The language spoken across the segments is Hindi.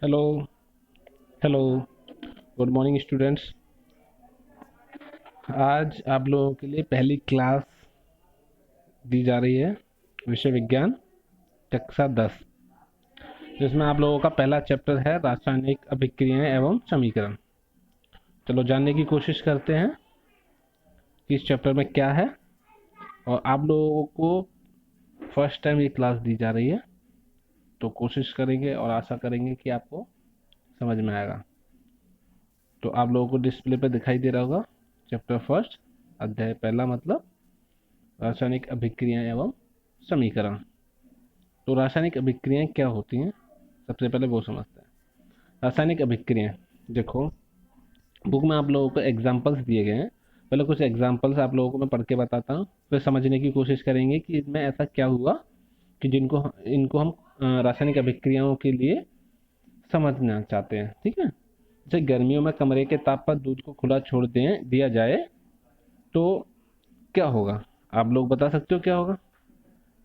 Hello. Hello. Good morning students. आज आप लोगों के लिए पहली क्लास दी जा रही है, विषय विज्ञान कक्षा 10, जिसमें आप लोगों का पहला चैप्टर है रासायनिक अभिक्रियाएं एवं समीकरण। चलो जानने की कोशिश करते हैं कि इस चैप्टर में क्या है। और आप लोगों को फर्स्ट टाइम ये क्लास दी जा रही है, तो कोशिश करेंगे और आशा करेंगे कि आपको समझ में आएगा। तो आप लोगों को डिस्प्ले पे दिखाई दे रहा होगा चैप्टर फर्स्ट, अध्याय पहला, मतलब रासायनिक अभिक्रियाएं एवं समीकरण। तो रासायनिक अभिक्रियाएं क्या होती हैं, सबसे पहले वो समझते हैं। रासायनिक अभिक्रियाएं, देखो बुक में आप लोगों को एग्जांपल्स दिए गए हैं। पहले कुछ एग्जांपल्स आप लोगों को मैं पढ़ के बताता हूँ, फिर समझने की कोशिश करेंगे कि इसमें ऐसा क्या हुआ कि जिनको इनको हम रासायनिक अभिक्रियाओं के लिए समझना चाहते हैं। ठीक है। जैसे गर्मियों में कमरे के ताप पर दूध को खुला छोड़ दें दिया जाए तो क्या होगा, आप लोग बता सकते हो क्या होगा?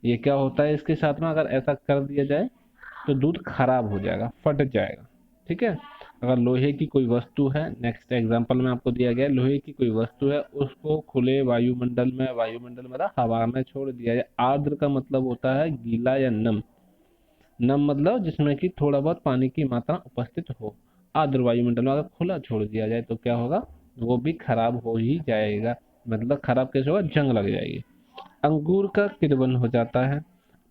ये क्या होता है इसके साथ में, अगर ऐसा कर दिया जाए तो दूध खराब हो जाएगा, फट जाएगा। ठीक है। अगर लोहे की कोई वस्तु है, नेक्स्ट एग्जांपल में आपको दिया गया है, लोहे की कोई वस्तु है, उसको खुले वायुमंडल मतलब हवा में छोड़ दिया जाए। आर्द्र का मतलब होता है गीला या नम। नम मतलब जिसमें कि थोड़ा बहुत पानी की मात्रा उपस्थित हो। आर्द्र वायुमंडल में अगर खुला छोड़ दिया जाए तो क्या होगा, वो भी खराब हो ही जाएगा। मतलब खराब कैसे होगा, जंग लग जाएगी। अंगूर का किण्वन हो जाता है।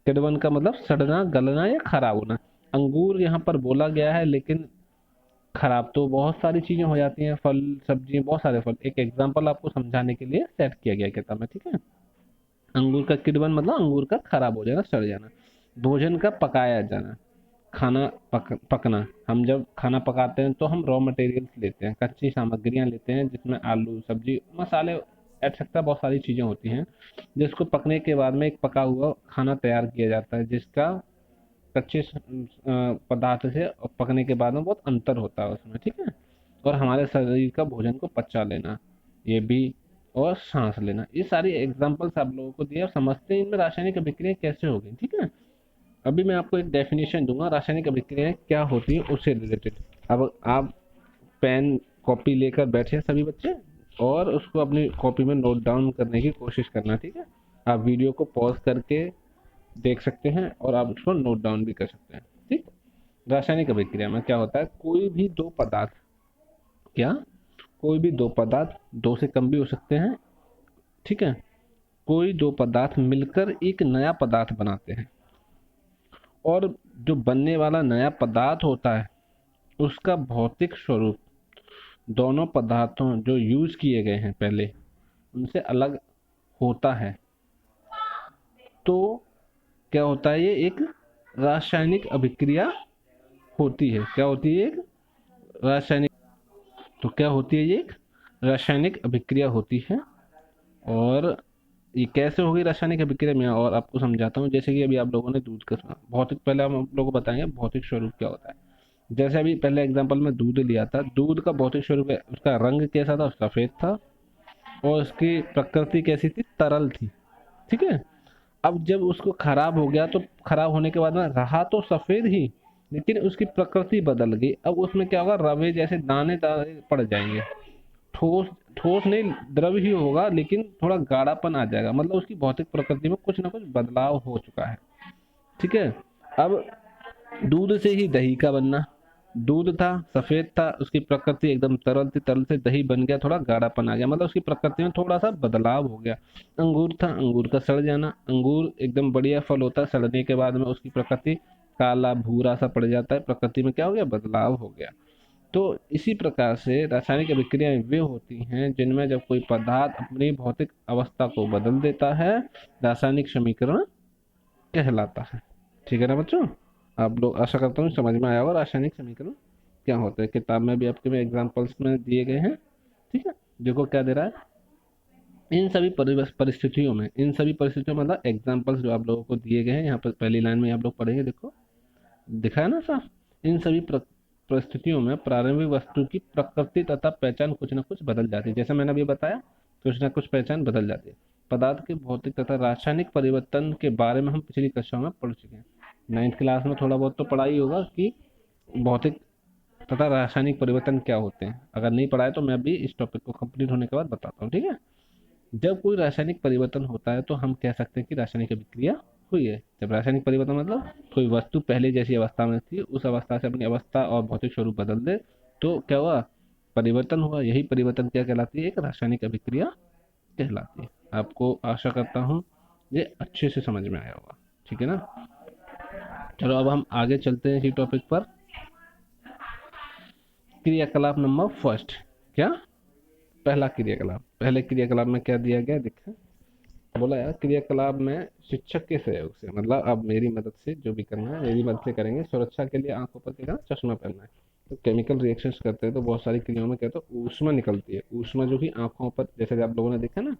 किण्वन का मतलब सड़ना, गलना या खराब होना। अंगूर यहाँ पर बोला गया है, लेकिन खराब तो बहुत सारी चीजें हो जाती हैं, फल सब्जी, बहुत सारे फल। एक एग्जांपल आपको समझाने के लिए सेट किया गया किताब में। ठीक है। अंगूर का किण्वन मतलब अंगूर का खराब हो जाना, सड़ जाना। भोजन का पकाया जाना, खाना पकना। हम जब खाना पकाते हैं तो हम रॉ मटेरियल्स लेते हैं, कच्ची सामग्रियां लेते हैं, जिसमें आलू, सब्जी, मसाले, एक्सेट्रा बहुत सारी चीजें होती हैं, जिसको पकने के बाद में एक पका हुआ खाना तैयार किया जाता है, जिसका कच्चे पदार्थ से पकने के बाद में बहुत अंतर होता है उसमें। ठीक है। और हमारे शरीर का भोजन को पचा लेना, ये भी, और सांस लेना, ये सारी एग्जांपल्स आप लोगों को दिए। और समझते हैं इनमें रासायनिक अभिक्रिया कैसे होगी। ठीक है। अभी मैं आपको एक डेफिनेशन दूंगा रासायनिक अभिक्रियाएं क्या होती है उससे रिलेटेड। अब आप पेन कॉपी लेकर बैठे हैं सभी बच्चे, और उसको अपनी कॉपी में नोट डाउन करने की कोशिश करना। ठीक है। आप वीडियो को पॉज करके देख सकते हैं और आप उसको नोट डाउन भी कर सकते हैं। ठीक। रासायनिक अभिक्रिया में क्या होता है, कोई भी दो पदार्थ, क्या, कोई भी दो पदार्थ, दो से कम भी हो सकते हैं। ठीक है। कोई दो पदार्थ मिलकर एक नया पदार्थ बनाते हैं, और जो बनने वाला नया पदार्थ होता है उसका भौतिक स्वरूप दोनों पदार्थों जो यूज किए गए हैं पहले उनसे अलग होता है। तो क्या होता है, ये एक रासायनिक अभिक्रिया होती है। क्या होती है, एक रासायनिक, तो क्या होती है, ये एक रासायनिक अभिक्रिया होती है। और ये कैसे होगी रासायनिक अभिक्रिया में, और आपको समझाता हूँ। जैसे कि अभी आप लोगों ने दूध का सुना, भौतिक, पहले हम आप लोगों को बताएंगे भौतिक स्वरूप क्या होता है। जैसे अभी पहले एग्जांपल में दूध लिया था, दूध का भौतिक स्वरूप उसका रंग कैसा था, सफेद था, और उसकी प्रकृति कैसी थी, तरल थी। ठीक है। अब जब उसको खराब हो गया तो खराब होने के बाद में रहा तो सफेद ही, लेकिन उसकी प्रकृति बदल गई। अब उसमें क्या होगा, रवे जैसे दाने दाने पड़ जाएंगे। ठोस, ठोस नहीं, द्रव ही होगा, लेकिन थोड़ा गाढ़ापन आ जाएगा, मतलब उसकी भौतिक प्रकृति में कुछ ना कुछ बदलाव हो चुका है। ठीक है। अब दूध से ही दही का बनना, दूध था, सफेद था, उसकी प्रकृति एकदम तरल थी, तरल से दही बन गया, थोड़ा गाढ़ापन आ गया, मतलब उसकी प्रकृति में थोड़ा सा बदलाव हो गया। अंगूर था, अंगूर का सड़ जाना, अंगूर एकदम बढ़िया फल होता है, सड़ने के बाद में उसकी प्रकृति काला भूरा सा पड़ जाता है, प्रकृति में क्या हो गया, बदलाव हो गया। तो इसी प्रकार से रासायनिक अभिक्रियाएं वे होती हैं जिनमें जब कोई पदार्थ अपनी भौतिक अवस्था को बदल देता है, रासायनिक समीकरण कहलाता है। ठीक है ना बच्चों, आप लोग, आशा करता हूँ समझ में आया होगा रासायनिक समीकरण क्या होता है। किताब में भी आपके में एग्जांपल्स में दिए गए हैं। ठीक है। देखो क्या दे रहा है, इन सभी परिस्थितियों में, इन सभी परिस्थितियों में मतलब एग्जांपल्स जो आप लोगों को दिए गए हैं यहाँ पर पहली लाइन में आप लोग पढ़ेंगे, देखो दिखा है ना साफ। इन सभी परिस्थितियों में प्रारंभिक वस्तु की प्रकृति तथा पहचान कुछ न कुछ बदल जाती है। जैसे मैंने अभी बताया, कुछ न कुछ पहचान बदल जाती है। पदार्थ के भौतिक तथा रासायनिक परिवर्तन के बारे में हम पिछली कक्षाओं में पढ़ चुके हैं। नाइन्थ क्लास में थोड़ा बहुत तो पढ़ा ही होगा कि भौतिक तथा रासायनिक परिवर्तन क्या होते हैं। अगर नहीं पढ़ा है तो मैं अभी इस टॉपिक को कंप्लीट होने के बाद बताता हूँ, ठीक है। जब कोई रासायनिक परिवर्तन होता है तो हम कह सकते हैं कि रासायनिक अभिक्रिया हुई है। जब रासायनिक परिवर्तन मतलब कोई वस्तु पहले जैसी अवस्था में थी उस अवस्था से अपनी अवस्था और भौतिक स्वरूप बदल दे तो क्या हुआ, परिवर्तन हुआ। यही परिवर्तन क्या कहलाती है, एक रासायनिक अभिक्रिया कहलाती है। आपको आशा करता हूँ ये अच्छे से समझ में आया होगा, ठीक है ना। चलो अब हम आगे चलते हैं इसी टॉपिक पर। क्रियाकलाप नंबर फर्स्ट, क्या, पहला क्रियाकलाप। पहले क्रियाकलाप में क्या दिया गया देखा, बोला यार क्रियाकलाप में शिक्षक के सहयोग से, मतलब अब मेरी मदद से जो भी करना है मेरी मदद से करेंगे। सुरक्षा के लिए आंखों पर क्या करना, चश्मा पहनना है। तो केमिकल रिएक्शंस करते हैं तो बहुत सारी क्रियाओं में क्या होता है, ऊष्मा निकलती है। ऊष्मा जो कि आंखों पर, जैसे कि आप लोगों ने देखा ना,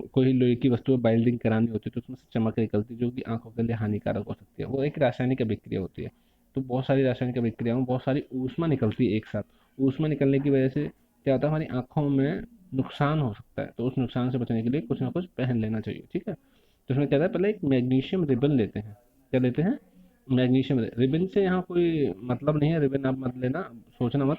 कोई लोहे की वस्तु में बाइंडिंग करानी होती है तो उसमें से चमक निकलती है जो कि आंखों के लिए हानिकारक हो सकती है। वो एक रासायनिक अभिक्रिया होती है। तो बहुत सारी रासायनिक अभिक्रियाओं में बहुत सारी ऊष्मा निकलती है एक साथ। ऊष्मा निकलने की वजह से क्या होता है, हमारी आंखों में नुकसान हो सकता है। तो उस नुकसान से बचने के लिए कुछ ना कुछ पहन लेना चाहिए, ठीक है। तो उसमें क्या होता है, पहले एक मैग्नीशियम रिबन लेते हैं। क्या लेते हैं, मैग्नीशियम रिबन। से यहाँ कोई मतलब नहीं है, रिबन आप मत लेना, सोचना मत।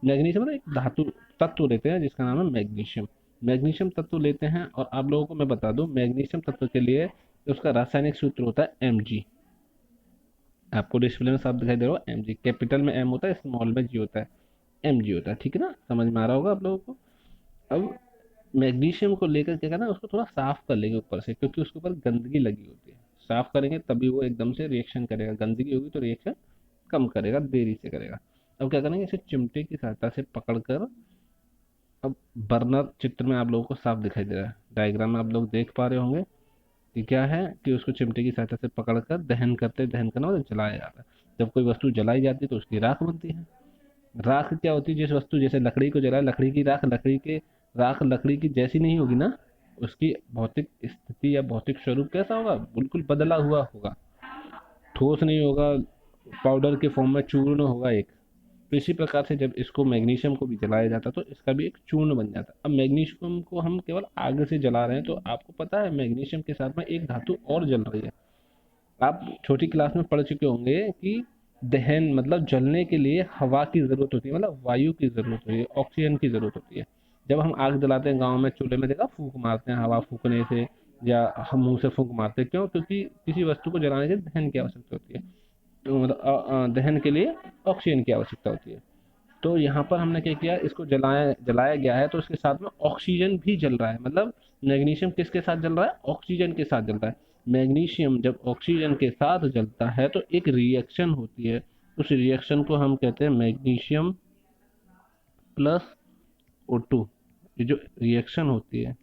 मैग्नीशियम मतलब एक धातु तत्व लेते हैं जिसका नाम है मैग्नीशियम। मैग्नीशियम तत्व लेते हैं और आप लोगों को मैं बता दूं, मैग्नीशियम तत्व के लिए उसका रासायनिक सूत्र होता है Mg। आपको डिस्प्ले में साफ दिखाई दे रहा हो, Mg कैपिटल में M होता है, स्मॉल में G होता है, Mg होता है, ठीक है ना। समझ में आ रहा होगा आप लोगों को। अब मैग्नीशियम को लेकर क्या करना है, उसको थोड़ा साफ कर लेंगे ऊपर से, क्योंकि उसके ऊपर गंदगी लगी होती है। साफ करेंगे तभी वो एकदम से रिएक्शन करेगा, गंदगी होगी तो रिएक्शन कम करेगा, देरी से करेगा। अब क्या करेंगे, इसे चिमटे की सहायता से पकड़कर, अब बर्नर चित्र में आप लोगों को साफ दिखाई दे रहा है, डायग्राम में आप लोग देख पा रहे होंगे कि क्या है, कि उसको चिमटे की सहायता से पकड़कर दहन करते, दहन करना मतलब जलाया जाता है। जब कोई वस्तु जलाई जाती है तो उसकी राख बनती है। राख क्या होती है, जिस वस्तु, जैसे लकड़ी को जलाए, लकड़ी की राख, लकड़ी के राख लकड़ी की जैसी नहीं होगी ना, उसकी भौतिक स्थिति या भौतिक स्वरूप कैसा होगा, बिल्कुल बदला हुआ होगा, ठोस नहीं होगा, पाउडर के फॉर्म में चूर्ण होगा एक। तो इसी प्रकार से जब इसको मैग्नीशियम को भी जलाया जाता तो इसका भी एक चूर्ण बन जाता। अब मैग्नीशियम को हम केवल आग से जला रहे हैं, तो आपको पता है मैग्नीशियम के साथ में एक धातु और जल रही है। आप छोटी क्लास में पढ़ चुके होंगे कि दहन मतलब जलने के लिए हवा की जरूरत होती है, मतलब वायु की जरूरत होती है, ऑक्सीजन की जरूरत होती है। जब हम आग जलाते हैं गांव में, चूल्हे में देखा, फूंक मारते हैं हवा फूकने से, या हम मुंह से फूंक मारते हैं, क्यों, क्योंकि किसी वस्तु को जलाने के लिए दहन की आवश्यकता होती है। तो मतलब दहन के लिए ऑक्सीजन की आवश्यकता होती है। तो यहाँ पर हमने क्या किया, इसको जलाया जलाया गया है तो उसके साथ में ऑक्सीजन भी जल रहा है। मतलब मैग्नीशियम किसके साथ जल रहा है, ऑक्सीजन के साथ जल रहा है। मैग्नीशियम जब ऑक्सीजन के साथ जलता है तो एक रिएक्शन होती है। उस रिएक्शन को हम कहते हैं मैग्नीशियम प्लस O2। ये जो रिएक्शन होती है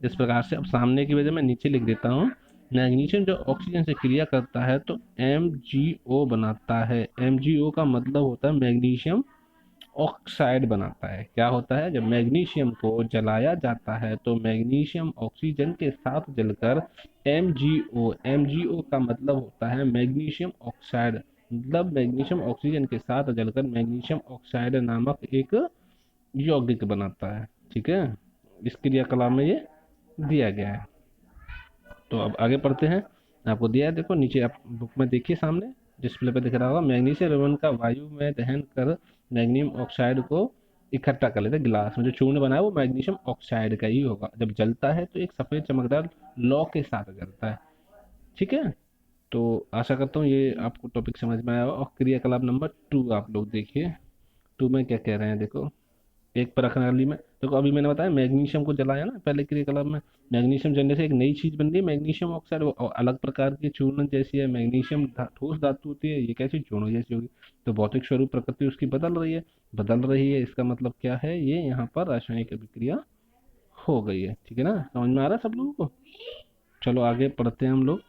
इस प्रकार से, अब सामने की वजह मैं नीचे लिख देता हूँ। मैग्नीशियम जो ऑक्सीजन से क्रिया करता है तो MgO बनाता है। MgO का मतलब होता है मैग्नीशियम ऑक्साइड बनाता है। क्या होता है, जब मैग्नीशियम को जलाया जाता है तो मैग्नीशियम ऑक्सीजन के साथ जलकर MgO का मतलब होता है मैग्नीशियम ऑक्साइड। मतलब मैग्नीशियम ऑक्सीजन के साथ जलकर मैग्नीशियम ऑक्साइड नामक एक यौगिक बनाता है, ठीक है। इस क्रियाकलाप में ये दिया गया है। तो अब आगे पढ़ते हैं। आपको दिया है, देखो नीचे आप बुक में देखिए, सामने डिस्प्ले पे दिख रहा होगा। मैग्नीशियम रेमन का वायु में दहन कर मैग्नीशियम ऑक्साइड को इकट्ठा कर लेते हैं गिलास में। जो चूर्ण बना है वो मैग्नीशियम ऑक्साइड का ही होगा। जब जलता है तो एक सफेद चमकदार लौ के साथ जलता है, ठीक है। तो आशा करता हूँ ये आपको टॉपिक समझ में आया होगा। और क्रियाकलाप नंबर 2 आप लोग देखिए, 2 में क्या कह रहे हैं, देखो। एक परख नली में देखो, अभी मैंने बताया मैग्नीशियम को जलाया ना पहले क्रियाकलाप में। मैग्नीशियम जलने से एक नई चीज बन रही है, मैग्नीशियम ऑक्साइड। वो अलग प्रकार की चूर्ण जैसी है। मैग्नीशियम ठोस धातु होती है, ये कैसी चूर्ण जैसी होगी। तो भौतिक स्वरूप प्रकृति उसकी बदल रही है, बदल रही है। इसका मतलब क्या है, ये यहाँ पर रासायनिक अभिक्रिया हो गई है, ठीक है ना। समझ में आ रहा है सब लोगों को। चलो आगे पढ़ते हैं हम लोग।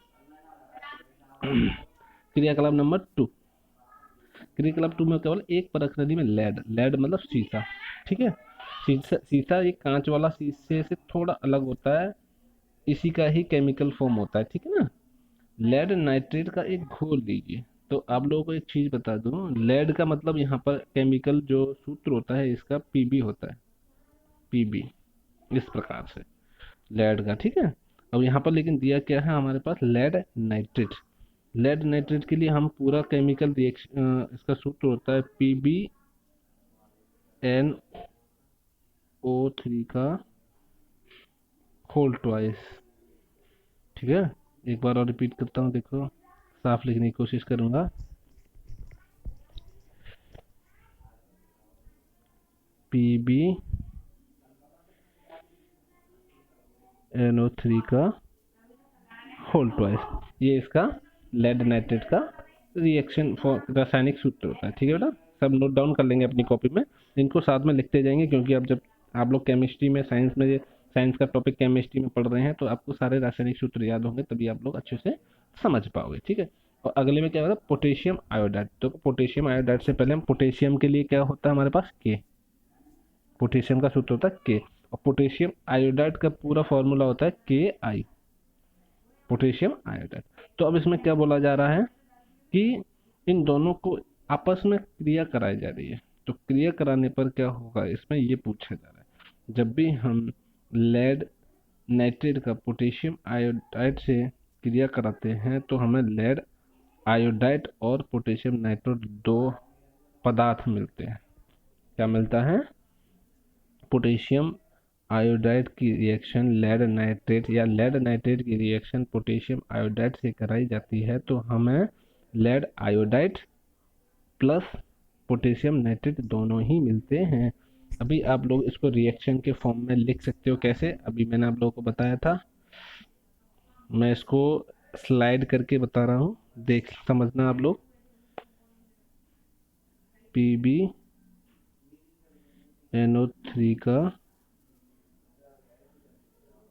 क्रियाकलाप नंबर 2। क्रियाकलाप 2 में केवल एक परख नली में लेड, लेड मतलब शीशा, ठीक है। शीशा, शीशा एक कांच वाला शीशे से थोड़ा अलग होता है, इसी का ही केमिकल फॉर्म होता है, ठीक है ना। लेड नाइट्रेट का एक घोल लीजिए। तो आप लोगों को एक चीज बता दूं, लेड का मतलब यहाँ पर केमिकल जो सूत्र होता है इसका Pb होता है, Pb, इस प्रकार से लेड का, ठीक है। अब यहाँ पर लेकिन दिया क्या है हमारे पास, लेड नाइट्रेट। लेड नाइट्रेट के लिए हम पूरा केमिकल रिएक्शन, इसका सूत्र होता है PbNO3 का होल ट्वाइस। ठीक है, एक बार और रिपीट करता हूँ, देखो साफ लिखने की कोशिश करूंगा। PbNO3 का होल ट्वाइस, ये इसका लेड नाइट्रेट का रिएक्शन फॉर रासायनिक सूत्र होता है। ठीक है बेटा, सब नोट डाउन कर लेंगे अपनी कॉपी में, इनको साथ में लिखते जाएंगे, क्योंकि अब जब आप लोग केमिस्ट्री में, साइंस का टॉपिक केमिस्ट्री में पढ़ रहे हैं तो आपको सारे रासायनिक सूत्र याद होंगे, तभी आप लोग अच्छे से समझ पाओगे। ठीक है, और अगले में क्या होगा, पोटेशियम आयोडाइड। तो पोटेशियम आयोडाइड से पहले हम पोटेशियम के लिए क्या होता है हमारे पास, के। पोटेशियम का सूत्र होता है के, और पोटेशियम आयोडाइड का पूरा फॉर्मूला होता है KI, पोटेशियम आयोडाइड। तो अब इसमें क्या बोला जा रहा है कि इन दोनों को आपस में क्रिया कराई जा रही है। तो क्रिया कराने पर क्या होगा, इसमें ये पूछा जा रहा है, जब भी हम लेड नाइट्रेट का पोटेशियम आयोडाइड से क्रिया कराते हैं तो हमें लेड आयोडाइड और पोटेशियम नाइट्रेट दो पदार्थ मिलते हैं। क्या मिलता है, पोटेशियम आयोडाइड की रिएक्शन लेड नाइट्रेट या लेड नाइट्रेट की रिएक्शन पोटेशियम आयोडाइड से कराई जाती है तो हमें lead iodide plus potassium nitrate दोनों ही मिलते हैं। अभी आप लोग इसको रिएक्शन के फॉर्म में लिख सकते हो, कैसे, अभी मैंने आप लोगों को बताया था, मैं इसको स्लाइड करके बता रहा हूँ, देख समझना आप लोग। PbNO3 का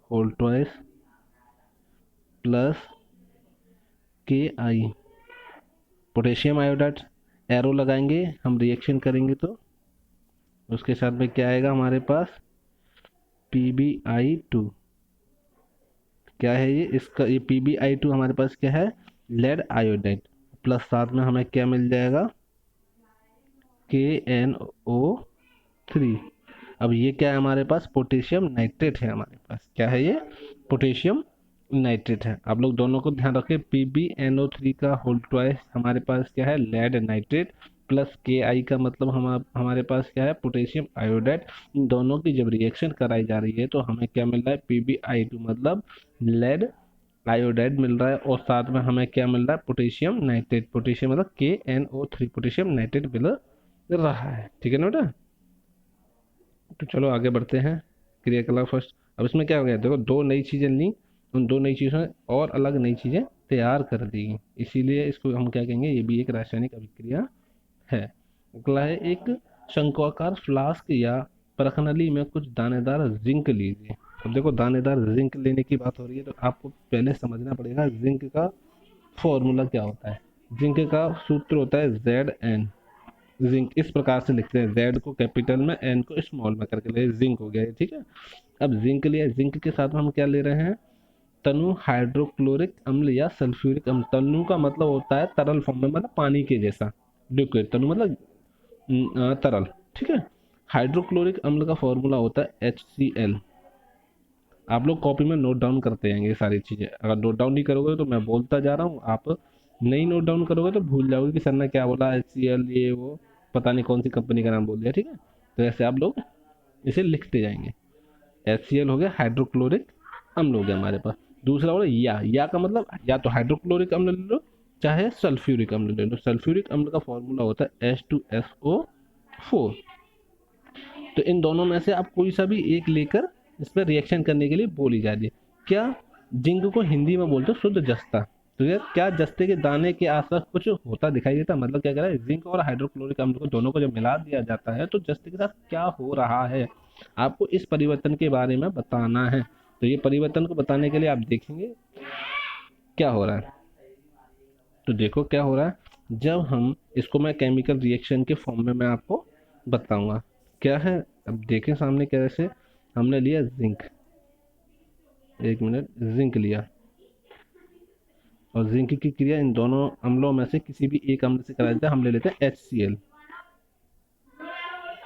whole twice plus KI, potassium iodide, arrow लगाएंगे हम रिएक्शन करेंगे तो उसके साथ में क्या आएगा हमारे पास, PbI2। क्या है ये, इसका ये PbI2 हमारे पास क्या है, लेड आयोडाइड, प्लस साथ में हमें क्या मिल जाएगा, KNO3। अब ये क्या है हमारे पास, पोटेशियम नाइट्रेट है हमारे पास, क्या है ये, पोटेशियम नाइट्रेट है। आप लोग दोनों को ध्यान रखें, PbNO3 का होल ट्वाइस हमारे पास क्या है, लेड नाइट्रेट, प्लस KI का मतलब हमारे पास क्या है, पोटेशियम आयोडाइड। इन दोनों की जब रिएक्शन कराई जा रही है तो हमें क्या मिल रहा है, PbI2 मतलब लेड आयोडाइड मिल रहा है, और साथ में हमें क्या मिल रहा है, पोटेशियम नाइट्रेट, पोटेशियम मतलब KNO3, पोटेशियम नाइट्रेट मिल रहा है। ठीक है ना बेटा, तो चलो आगे बढ़ते हैं, क्रियाकलाप फर्स्ट। अब इसमें क्या हो गया, देखो दो नई चीजें ली, उन दो नई चीजों ने और अलग नई चीजें तैयार कर दी, इसीलिए इसको हम क्या कहेंगे, ये भी एक रासायनिक अभिक्रिया है। अगला है, एक शंक्वाकार फ्लास्क या परखनली में कुछ दानेदार जिंक लीजिए। अब देखो दानेदार जिंक लेने की बात हो रही है तो आपको पहले समझना पड़ेगा जिंक का फॉर्मूला क्या होता है। जिंक का सूत्र होता है ZN। जिंक इस प्रकार से लिखते हैं, जेड को कैपिटल में, एन को स्मॉल में करके ले, जिंक हो गया ये। ठीक है, अब जिंक लिया, जिंक के साथ में हम क्या ले रहे हैं, तनु हाइड्रोक्लोरिक अम्ल या सल्फ्यूरिक अम्ल। तनु का मतलब होता है तरल फॉर्म में, मतलब पानी के जैसा, लिक्विड, तनु मतलब तरल। ठीक है, हाइड्रोक्लोरिक अम्ल का फॉर्मूला होता है HCl। आप लोग कॉपी में नोट डाउन करते जाएंगे ये सारी चीजें, अगर नोट डाउन नहीं करोगे तो मैं बोलता जा रहा हूँ, आप नहीं नोट डाउन करोगे तो भूल जाओगे कि सर ने क्या बोला, HCl ये वो, पता नहीं कौन सी कंपनी का नाम बोल दिया। ठीक है, तो ऐसे आप लोग इसे लिखते जाएंगे। HCl हो गया, हाइड्रोक्लोरिक अम्ल हो गया हमारे पास। दूसरा हो गया या का मतलब या तो हाइड्रोक्लोरिक अम्ल ले लो चाहे सल्फ्यूरिक अम्ल ले लो। सल्फ्यूरिक अम्ल का फॉर्मूला होता है H2SO4। तो इन दोनों में से आप कोई सा भी एक लेकर इस पर रिएक्शन करने के लिए बोली जा रही है। क्या, जिंक को हिंदी में बोलते हो शुद्ध जस्ता। तो यार क्या जस्ते के दाने के आसपास कुछ होता दिखाई देता, मतलब क्या कह रहा है, जिंक और हाइड्रोक्लोरिक अम्ल को दोनों को जब मिला दिया जाता है तो जस्ते के साथ क्या हो रहा है, आपको इस परिवर्तन के बारे में बताना है। तो ये परिवर्तन को बताने के लिए आप देखेंगे क्या हो रहा है। तो देखो क्या हो रहा है, जब हम इसको, मैं केमिकल रिएक्शन के फॉर्म में मैं आपको बताऊंगा क्या है। अब देखें सामने कैसे, हमने लिया जिंक, एक मिनट, जिंक लिया, और जिंक की क्रिया इन दोनों अम्लों में से किसी भी एक अम्ल से करा जाता है। हम ले लेते हैं HCl,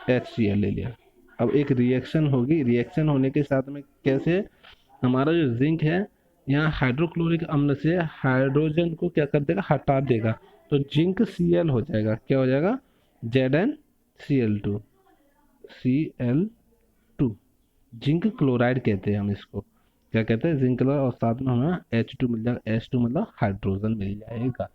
HCl ले लिया। अब एक रिएक्शन होगी, रिएक्शन होने के साथ में कैसे हमारा जो जिंक है यहाँ हाइड्रोक्लोरिक अम्ल से हाइड्रोजन को क्या कर देगा, हटा देगा, तो जिंक Cl हो जाएगा, क्या हो जाएगा, ZnCl2, Cl2, जिंक क्लोराइड कहते हैं हम इसको, क्या कहते हैं, जिंक क्लोराइड, और साथ में हमें H2 मिल जाएगा, H2 मतलब हाइड्रोजन मिल जाएगा।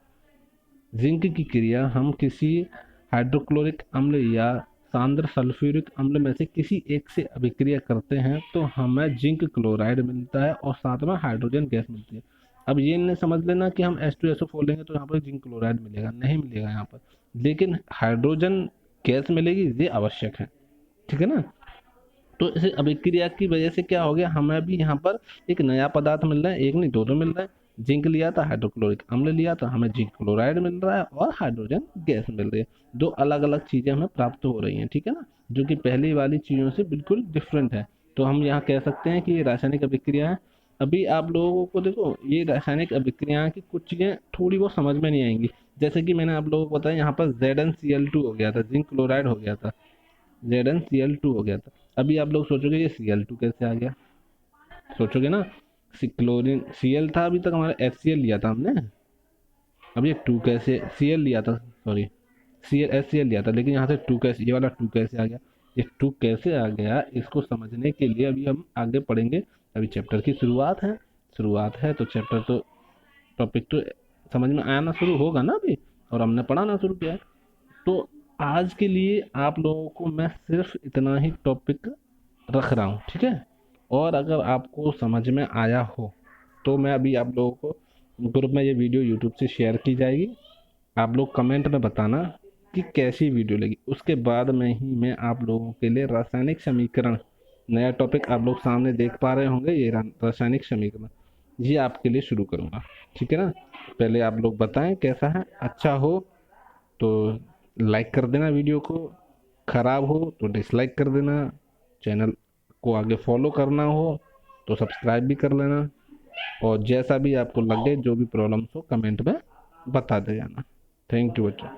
जिंक की क्रिया हम किसी हाइड्रोक्लोरिक अम्ल या सांद्र सल्फ्यूरिक अम्ल में से किसी एक से अभिक्रिया करते हैं तो हमें जिंक क्लोराइड मिलता है और साथ में हाइड्रोजन गैस मिलती है। अब ये नहीं समझ लेना कि हम H2SO4 लेंगे तो यहाँ पर जिंक क्लोराइड मिलेगा, नहीं मिलेगा यहाँ पर, लेकिन हाइड्रोजन गैस मिलेगी, ये आवश्यक है, ठीक है ना। तो इस अभिक्रिया की वजह से क्या हो गया, हमें भी यहाँ पर एक नया पदार्थ मिल रहा है, एक नहीं दो दो मिल रहा है। जिंक लिया था, हाइड्रोक्लोरिक अम्ल लिया था, हमें जिंक क्लोराइड मिल रहा है और हाइड्रोजन गैस मिल रही है। दो अलग अलग चीजें हमें प्राप्त हो रही हैं, ठीक है ना, जो कि पहली वाली चीजों से बिल्कुल डिफरेंट है। तो हम यहाँ कह सकते हैं कि ये रासायनिक अभिक्रिया है। अभी आप लोगों को देखो, ये रासायनिक अभिक्रिया की कुछ चीजें थोड़ी बहुत समझ में नहीं आएंगी। जैसे कि मैंने आप लोगों को बताया, यहाँ पर ZnCl2 हो गया था, जिंक क्लोराइड हो गया था, ZnCl2 हो गया था। अभी आप लोग सोचोगे ये Cl2 कैसे आ गया, सोचोगे ना, क्लोरीन Cl था, अभी तक हमारा HCl लिया था हमने, अब ये 2 कैसे, Cl लिया था, सॉरी HCl लिया था, लेकिन यहाँ से 2 कैसे, ये वाला 2 कैसे आ गया, ये 2 कैसे आ गया, इसको समझने के लिए अभी हम आगे पढ़ेंगे। अभी चैप्टर की शुरुआत है तो चैप्टर तो, टॉपिक तो समझ में आना शुरू होगा ना अभी, और हमने पढ़ाना शुरू किया है। तो आज के लिए आप लोगों को मैं सिर्फ इतना ही टॉपिक रख रहा हूँ, ठीक है। और अगर आपको समझ में आया हो तो मैं अभी आप लोगों को ग्रुप में ये वीडियो यूट्यूब से शेयर की जाएगी, आप लोग कमेंट में बताना कि कैसी वीडियो लगी, उसके बाद में ही मैं आप लोगों के लिए रासायनिक समीकरण, नया टॉपिक आप लोग सामने देख पा रहे होंगे, ये रासायनिक समीकरण, ये आपके लिए शुरू करूँगा, ठीक है ना। पहले आप लोग बताएं कैसा है, अच्छा हो तो लाइक कर देना वीडियो को, खराब हो तो डिसलाइक कर देना, चैनल को आगे फॉलो करना हो तो सब्सक्राइब भी कर लेना, और जैसा भी आपको लगे, जो भी प्रॉब्लम्स हो कमेंट में बता दे जाना। थैंक यू बच्चों।